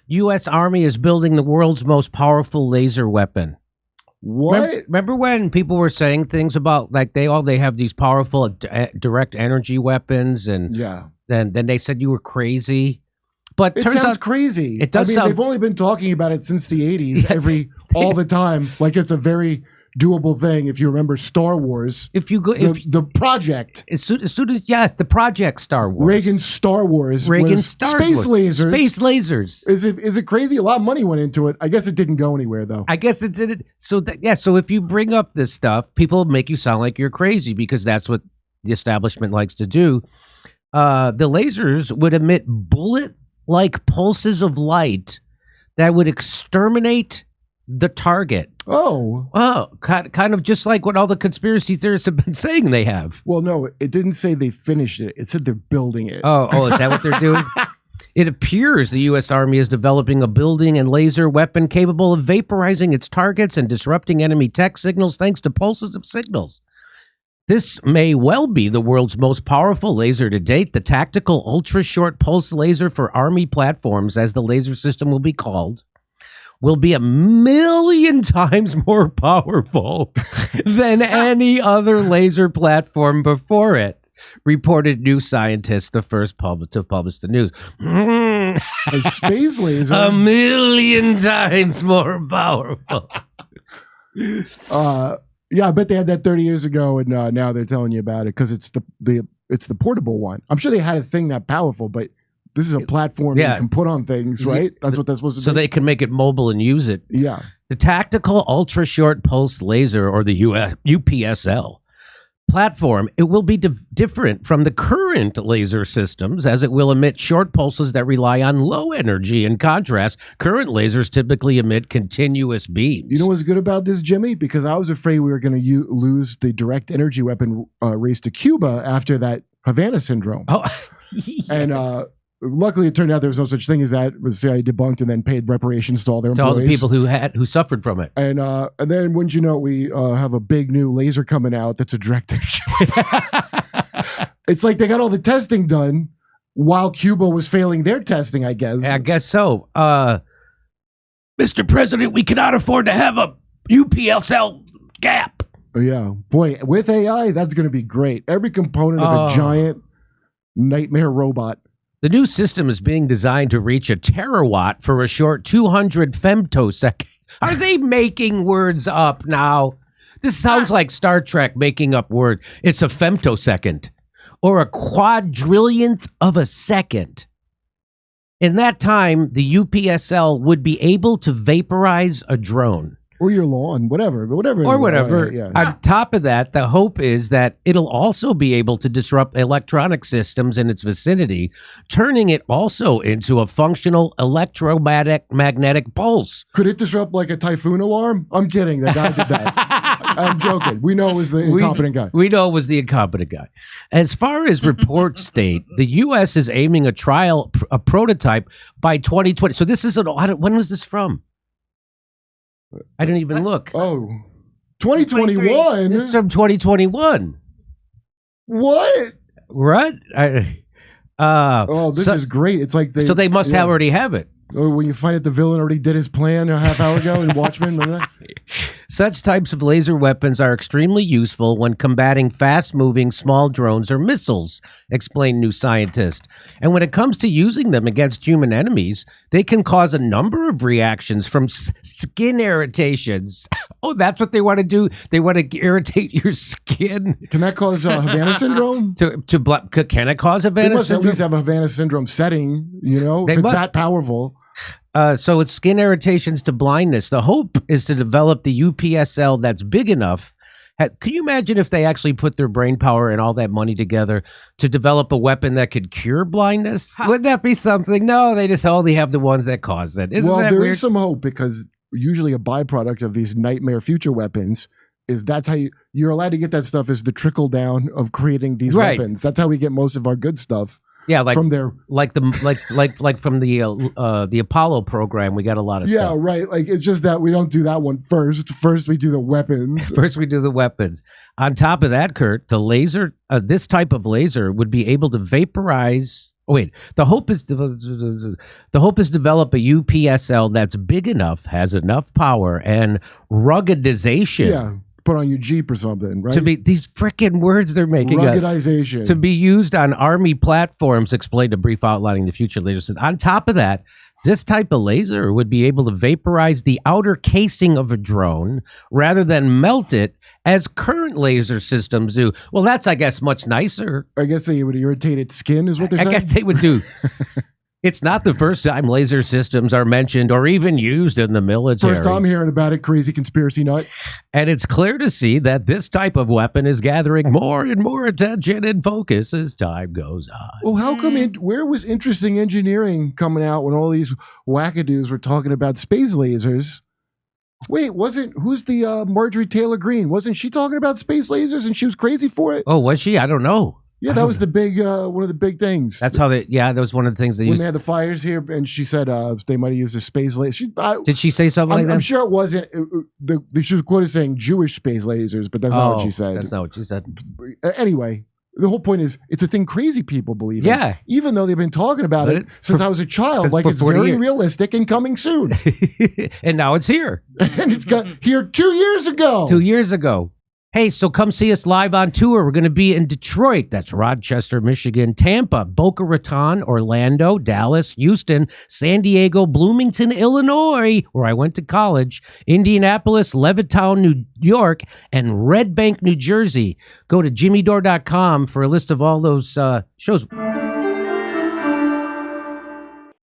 U.S. Army is building the world's most powerful laser weapon. What? Remember when people were saying things about like they have these powerful direct energy weapons, and then they said you were crazy. But it sounds crazy. It does. They've only been talking about it since the 80s, all the time. Like it's a very doable thing. If you remember Star Wars, if you go, the project, as soon as the project Star Wars, Reagan's Star Wars, space lasers. Is it crazy? A lot of money went into it. I guess it didn't go anywhere though. I guess it didn't. So so if you bring up this stuff, people make you sound like you're crazy because that's what the establishment likes to do. The lasers would emit bullet-like pulses of light that would exterminate the target. Kind of just like what all the conspiracy theorists have been saying they have. Well, no, it didn't say they finished it. It said they're building it. Oh, is that what they're doing? It appears the U.S. Army is developing a building and laser weapon capable of vaporizing its targets and disrupting enemy tech signals thanks to pulses of signals. This may well be the world's most powerful laser to date. The tactical ultra-short pulse laser for Army platforms, as the laser system will be called, will be 1,000,000 times more powerful than any other laser platform before it, reported New Scientist, the first to publish the news. A space laser? 1,000,000 times more powerful. Yeah, I bet they had that 30 years ago, and now they're telling you about it because it's the portable one. I'm sure they had a thing that powerful, but this is a platform you can put on things, right? That's what that's supposed to do. So they can make it mobile and use it. Yeah. The Tactical Ultra Short Pulse Laser, or the UPSL platform, it will be different from the current laser systems, as it will emit short pulses that rely on low energy. In contrast, current lasers typically emit continuous beams. You know what's good about this, Jimmy? Because I was afraid we were going to lose the direct energy weapon race to Cuba after that Havana syndrome. Oh, yes. And luckily, it turned out there was no such thing as that. It was CIA debunked and then paid reparations to all their employees. To all the people who suffered from it. And then, wouldn't you know, we have a big new laser coming out that's a direct energy. It's like they got all the testing done while Cuba was failing their testing, I guess. I guess so. Mr. President, we cannot afford to have a UPSL gap. Yeah. Boy, with AI, that's going to be greght. Every component of a giant nightmare robot. The new system is being designed to reach a terawatt for a short 200 femtoseconds. Are they making words up now? This sounds like Star Trek making up words. It's a femtosecond, or a quadrillionth of a second. In that time, the UPSL would be able to vaporize a drone. Or your lawn, whatever. Yeah. On top of that, the hope is that it'll also be able to disrupt electronic systems in its vicinity, turning it also into a functional electromagnetic pulse. Could it disrupt like a typhoon alarm? I'm kidding. The guy did that. I'm joking. We know it was the incompetent guy. We know it was the incompetent guy. As far as reports state, the U.S. is aiming a prototype by 2020. So this is when was this from? I didn't even look. Oh, 2021? It's from 2021. What? Right? This is great. It's like they must already have it. When you find out the villain already did his plan a half hour ago in Watchmen. Remember that? Such types of laser weapons are extremely useful when combating fast-moving small drones or missiles, explained New Scientist. And when it comes to using them against human enemies, they can cause a number of reactions, from skin irritations. Oh, that's what they want to do? They want to irritate your skin? Can that cause Havana syndrome? Can it cause Havana syndrome? They must at least have a Havana syndrome setting, if it's that powerful. So it's skin irritations to blindness. The hope is to develop the UPSL that's big enough. Can you imagine if they actually put their brain power and all that money together to develop a weapon that could cure blindness? Wouldn't that be something? No, they just only have the ones that cause it. Isn't that weird? There is some hope, because usually a byproduct of these nightmare future weapons is that's how you're allowed to get that stuff, is the trickle down of creating these weapons. That's how we get most of our good stuff. Yeah, like from their like from the Apollo program, we got a lot of stuff. Yeah, right. Like, it's just that we don't do that one first. First, we do the weapons. First, we do the weapons. On top of that, Kurt, the laser, this type of laser would be able to vaporize Wait, the hope is develop a UPSL that's big enough, has enough power and ruggedization. Yeah, put on your Jeep or something, right? To be these frickin' words they're making up, ruggedization to be used on Army platforms. Explained a brief outlining the future laser said. On top of that, this type of laser would be able to vaporize the outer casing of a drone rather than melt it, as current laser systems do. Well, that's, I guess, much nicer. I guess they would irritate its skin, is what they're saying? I guess they would do. It's not the first time laser systems are mentioned or even used in the military. First time hearing about it, crazy conspiracy nut. And it's clear to see that this type of weapon is gathering more and more attention and focus as time goes on. Well, how come where was interesting engineering coming out when all these wackadoos were talking about space lasers? Wait, who's the Marjorie Taylor Greene? Wasn't she talking about space lasers and she was crazy for it? Oh, was she? I don't know. Yeah, that was the big one of the big things. That's how that was one of the things they when used. They had the fires here, and she said they might have used a space laser. Did she say something like that? I'm sure it wasn't. She was quoted saying Jewish space lasers, but that's not what she said. That's not what she said. Anyway, the whole point is it's a thing crazy people believe in. Yeah. Even though they've been talking about it since I was a child. Like, it's very realistic and coming soon. And now it's here. And it's got here 2 years ago. 2 years ago. Hey, so come see us live on tour. We're going to be in Detroit, that's Rochester, Michigan, Tampa, Boca Raton, Orlando, Dallas, Houston, San Diego, Bloomington, Illinois, where I went to college, Indianapolis, Levittown, New York, and Red Bank, New Jersey. Go to jimmydore.com for a list of all those shows.